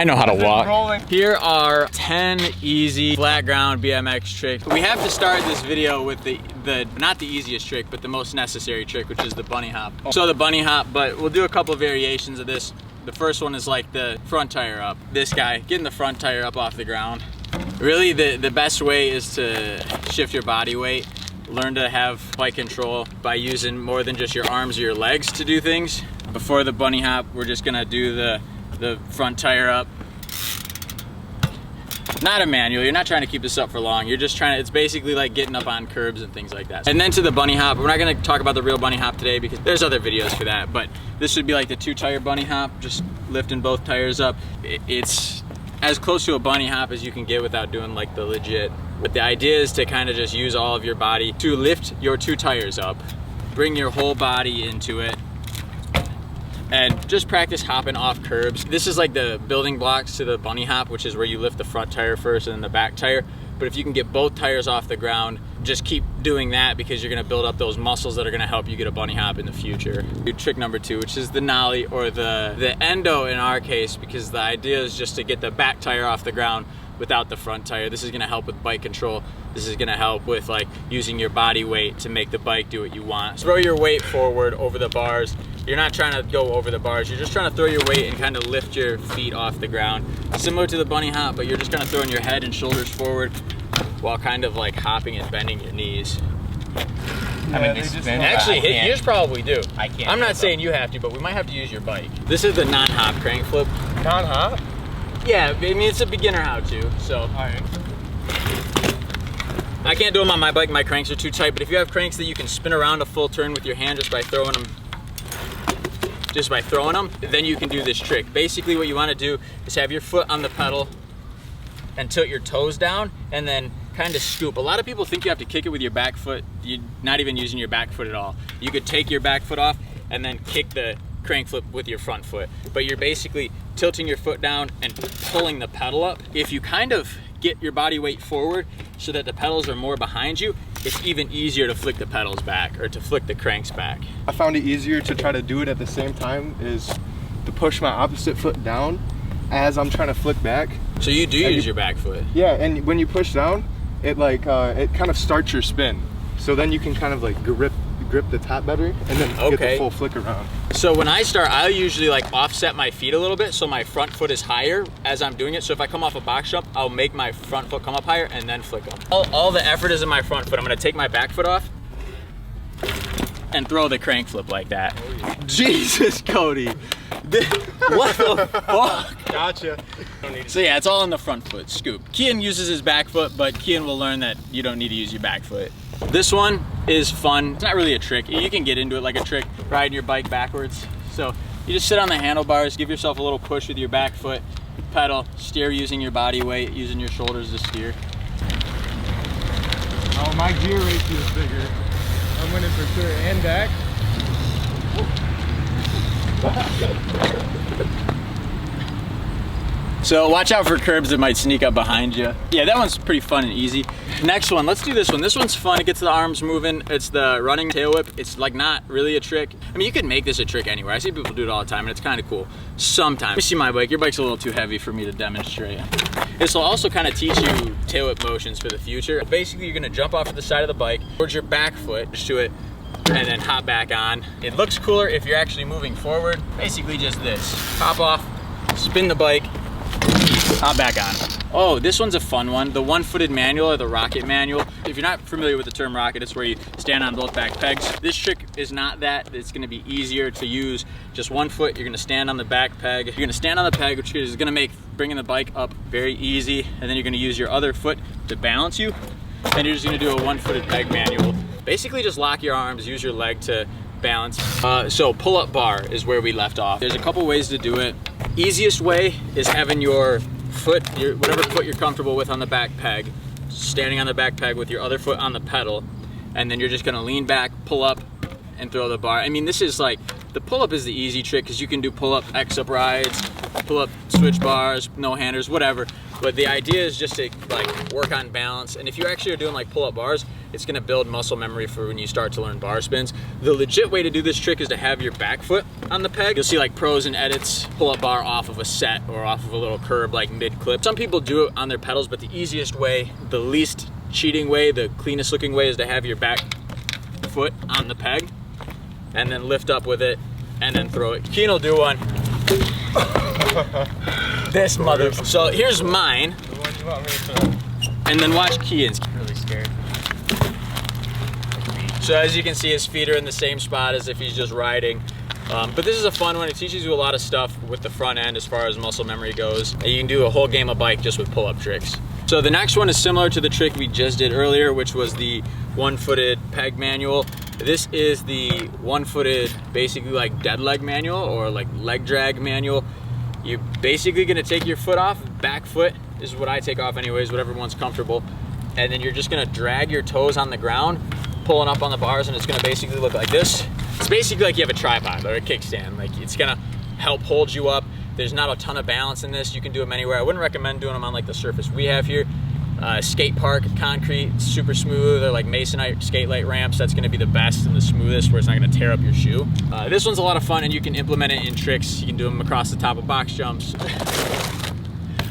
I know how to walk. Here are 10 easy flat ground BMX tricks. We have to start this video with the not the easiest trick, but the most necessary trick, which is the bunny hop. So the bunny hop, but we'll do a couple of variations of this. The first one is like the front tire up. This guy, getting the front tire up off the ground. Really, the best way is to shift your body weight. Learn to have bike control by using more than just your arms or your legs to do things. Before the bunny hop, we're just gonna do the front tire up. Not a manual, you're not trying to keep this up for long. You're just trying to, it's basically like getting up on curbs and things like that. And then to the bunny hop, we're not gonna talk about the real bunny hop today because there's other videos for that, but this would be like the 2-tire bunny hop, just lifting both tires up. It's as close to a bunny hop as you can get without doing like the legit. But the idea is to kind of just use all of your body to lift your 2 tires up, bring your whole body into it, and just practice hopping off curbs. This is like the building blocks to the bunny hop, which is where you lift the front tire first and then the back tire. But if you can get both tires off the ground, just keep doing that because you're gonna build up those muscles that are gonna help you get a bunny hop in the future. Do trick number 2, which is the nollie, or the endo in our case, because the idea is just to get the back tire off the ground without the front tire. This is gonna help with bike control. This is gonna help with like using your body weight to make the bike do what you want. Throw your weight forward over the bars. You're not trying to go over the bars. You're just trying to throw your weight and kind of lift your feet off the ground. Similar to the bunny hop, but you're just kind of throwing your head and shoulders forward while kind of like hopping and bending your knees. I mean, they spin. Actually, yours probably do. I can't. I'm not saying you have to, but we might have to use your bike. This is the non-hop crank flip. Non-hop? Yeah, I mean, it's a beginner how-to, so. All right. I can't do them on my bike, my cranks are too tight, but if you have cranks that you can spin around a full turn with your hand just by throwing them, then you can do this trick. Basically what you want to do is have your foot on the pedal and tilt your toes down and then kind of scoop. A lot of people think you have to kick it with your back foot. You're not even using your back foot at all. You could take your back foot off and then kick the crank flip with your front foot, but you're basically tilting your foot down and pulling the pedal up. If you kind of get your body weight forward so that the pedals are more behind you, it's even easier to flick the pedals back or to flick the cranks back. I found it easier to try to do it at the same time is to push my opposite foot down as I'm trying to flick back. So you do use your back foot? Yeah, and when you push down, it like it kind of starts your spin. So then you can kind of like grip the top better and then get the full flick around. So when I start, I'll usually like offset my feet a little bit so my front foot is higher as I'm doing it. So if I come off a box jump, I'll make my front foot come up higher and then flick them. All the effort is in my front foot. I'm gonna take my back foot off and throw the crank flip like that. Oh, yeah. Jesus, Cody. What the fuck? Gotcha. So yeah, it's all in the front foot, scoop. Kian uses his back foot, but Kian will learn that you don't need to use your back foot. This one is fun. It's not really a trick. You can get into it like a trick, riding your bike backwards. So you just sit on the handlebars, give yourself a little push with your back foot, pedal, steer using your body weight, using your shoulders to steer. Oh, my gear ratio is bigger. I'm winning for sure, and back. So watch out for curbs that might sneak up behind you. Yeah, that one's pretty fun and easy. Next one, let's do this one. This one's fun, it gets the arms moving. It's the running tail whip. It's like not really a trick. I mean, you could make this a trick anywhere. I see people do it all the time and it's kind of cool. Sometimes. Let me see my bike. Your bike's a little too heavy for me to demonstrate. This will also kind of teach you tail whip motions for the future. Basically, you're gonna jump off to the side of the bike towards your back foot, just do it, and then hop back on. It looks cooler if you're actually moving forward. Basically just this. Hop off, spin the bike, hop back on. Oh, this one's a fun one. The one-footed manual or the rocket manual. If you're not familiar with the term rocket, it's where you stand on both back pegs. This trick is not that. It's gonna be easier to use just one foot. You're gonna stand on the back peg. You're gonna stand on the peg, which is gonna make bringing the bike up very easy. And then you're gonna use your other foot to balance you. And you're just gonna do a one-footed peg manual. Basically just lock your arms, use your leg to balance. So pull-up bar is where we left off. There's a couple ways to do it. Easiest way is having your foot, whatever foot you're comfortable with on the back peg, standing on the back peg with your other foot on the pedal, and then you're just gonna lean back, pull up, and throw the bar. I mean, this is like, the pull-up is the easy trick because you can do pull-up, X-up rides, pull up switch bars, no handers, whatever. But the idea is just to like work on balance. And if you actually are doing like pull up bars, it's gonna build muscle memory for when you start to learn bar spins. The legit way to do this trick is to have your back foot on the peg. You'll see like pros and edits pull up bar off of a set or off of a little curb like mid clip. Some people do it on their pedals, but the easiest way, the least cheating way, the cleanest looking way is to have your back foot on the peg and then lift up with it and then throw it. Keen will do one. This mother. So here's mine. And then watch Kian's. Really scared. So as you can see, his feet are in the same spot as if he's just riding. But this is a fun one. It teaches you a lot of stuff with the front end as far as muscle memory goes. And you can do a whole game of bike just with pull-up tricks. So the next one is similar to the trick we just did earlier, which was the one-footed peg manual. This is the one-footed, basically like dead leg manual or like leg drag manual. You're basically gonna take your foot off, back foot is what I take off anyways, whatever one's comfortable. And then you're just gonna drag your toes on the ground, pulling up on the bars, and it's gonna basically look like this. It's basically like you have a tripod or a kickstand. Like it's gonna help hold you up. There's not a ton of balance in this. You can do them anywhere. I wouldn't recommend doing them on like the surface we have here. Skate park, concrete, super smooth, or like masonite skate light ramps. That's gonna be the best and the smoothest where it's not gonna tear up your shoe. This one's a lot of fun and you can implement it in tricks. You can do them across the top of box jumps.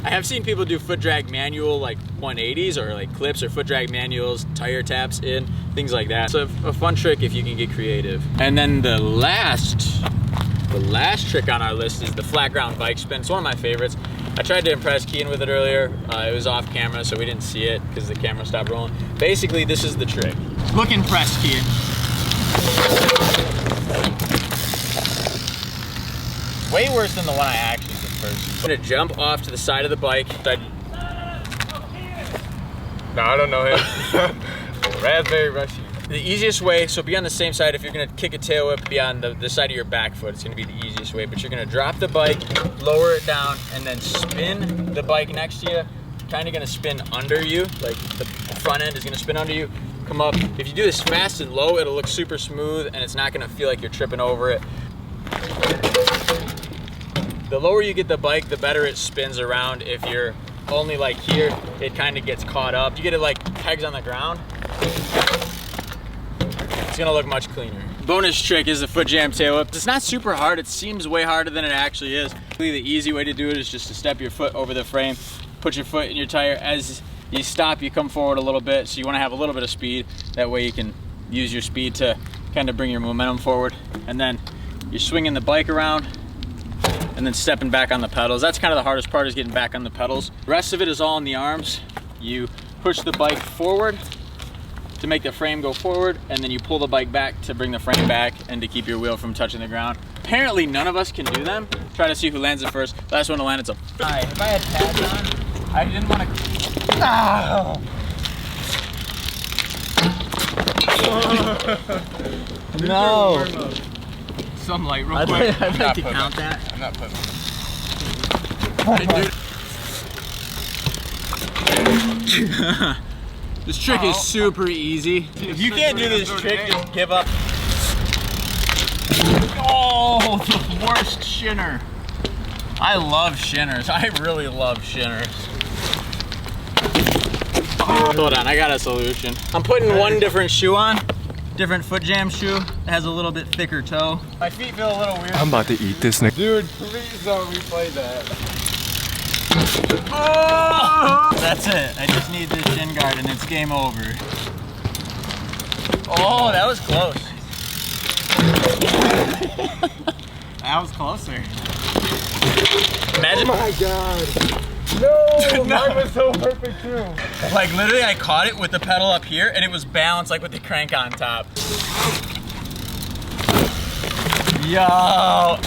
I have seen people do foot drag manual like 180s or like clips or foot drag manuals, tire taps in, things like that. So a fun trick if you can get creative. And then the last trick on our list is the flat ground bike spin. It's one of my favorites. I tried to impress Kian with it earlier. It was off camera, so we didn't see it because the camera stopped rolling. Basically, this is the trick. Look impressed, Kian. Way worse than the one I actually did first. I'm gonna jump off to the side of the bike. No, I don't know him. Raspberry Rushy. The easiest way, so be on the same side. If you're gonna kick a tail whip, be on the side of your back foot. It's gonna be the easiest way, but you're gonna drop the bike, lower it down, and then spin the bike next to you. Kind of gonna spin under you, like the front end is gonna spin under you. Come up. If you do this fast and low, it'll look super smooth and it's not gonna feel like you're tripping over it. The lower you get the bike, the better it spins around. If you're only like here, it kind of gets caught up. You get it like pegs on the ground, it's gonna look much cleaner. Bonus trick is the foot jam tail whip. It's not super hard. It seems way harder than it actually is. The easy way to do it is just to step your foot over the frame, put your foot in your tire. As you stop, you come forward a little bit. So you wanna have a little bit of speed. That way you can use your speed to kind of bring your momentum forward. And then you're swinging the bike around and then stepping back on the pedals. That's kind of the hardest part, is getting back on the pedals. The rest of it is all in the arms. You push the bike forward to make the frame go forward, and then you pull the bike back to bring the frame back and to keep your wheel from touching the ground. Apparently none of us can do them. Try to see who lands it first. Last one to land it's a... Alright, if I had pads on, I didn't want to... No! Sunlight real quick. I'd like to count that. I'm not putting This trick is super easy. If you can't do this trick, just give up. Oh, the worst shinner. I love shinners. I really love shinners. Hold on, I got a solution. I'm putting one different shoe on. Different foot jam shoe. It has a little bit thicker toe. My feet feel a little weird. I'm about to eat this thing. Dude, please don't replay that. Oh! That's it. I just need this shin guard and it's game over. Oh, that was close. That was closer. Imagine. Oh my god. No, mine was so perfect too. Like literally I caught it with the pedal up here and it was balanced like with the crank on top. Yo.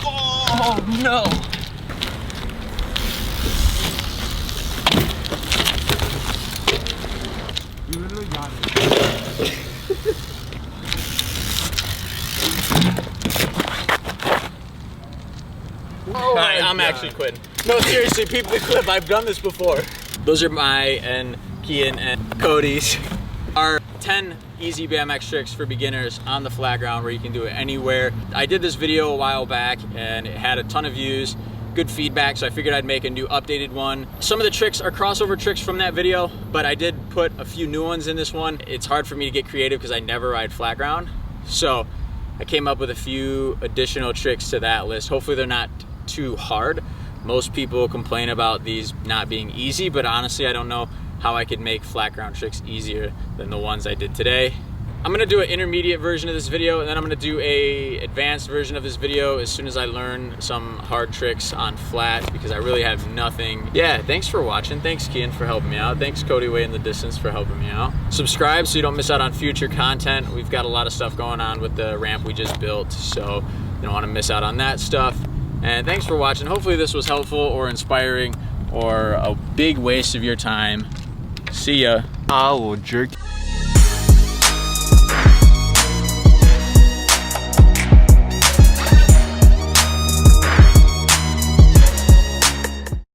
Oh no. You literally got it. All right, I'm actually quitting. No, seriously, people clip. I've done this before. Those are my and Kian and Cody's. Our 10 easy BMX tricks for beginners on the flat ground where you can do it anywhere. I did this video a while back and it had a ton of views, good feedback, so I figured I'd make a new updated one. Some of the tricks are crossover tricks from that video, but I did put a few new ones in this one. It's hard for me to get creative because I never ride flat ground. So I came up with a few additional tricks to that list. Hopefully they're not too hard. Most people complain about these not being easy, but honestly, I don't know how I could make flat ground tricks easier than the ones I did today. I'm gonna do an intermediate version of this video, and then I'm gonna do a advanced version of this video as soon as I learn some hard tricks on flat, because I really have nothing. Yeah, thanks for watching. Thanks, Kian, for helping me out. Thanks, Cody Way in the Distance, for helping me out. Subscribe so you don't miss out on future content. We've got a lot of stuff going on with the ramp we just built, so you don't wanna miss out on that stuff. And thanks for watching. Hopefully this was helpful or inspiring or a big waste of your time. See ya. I will jerk.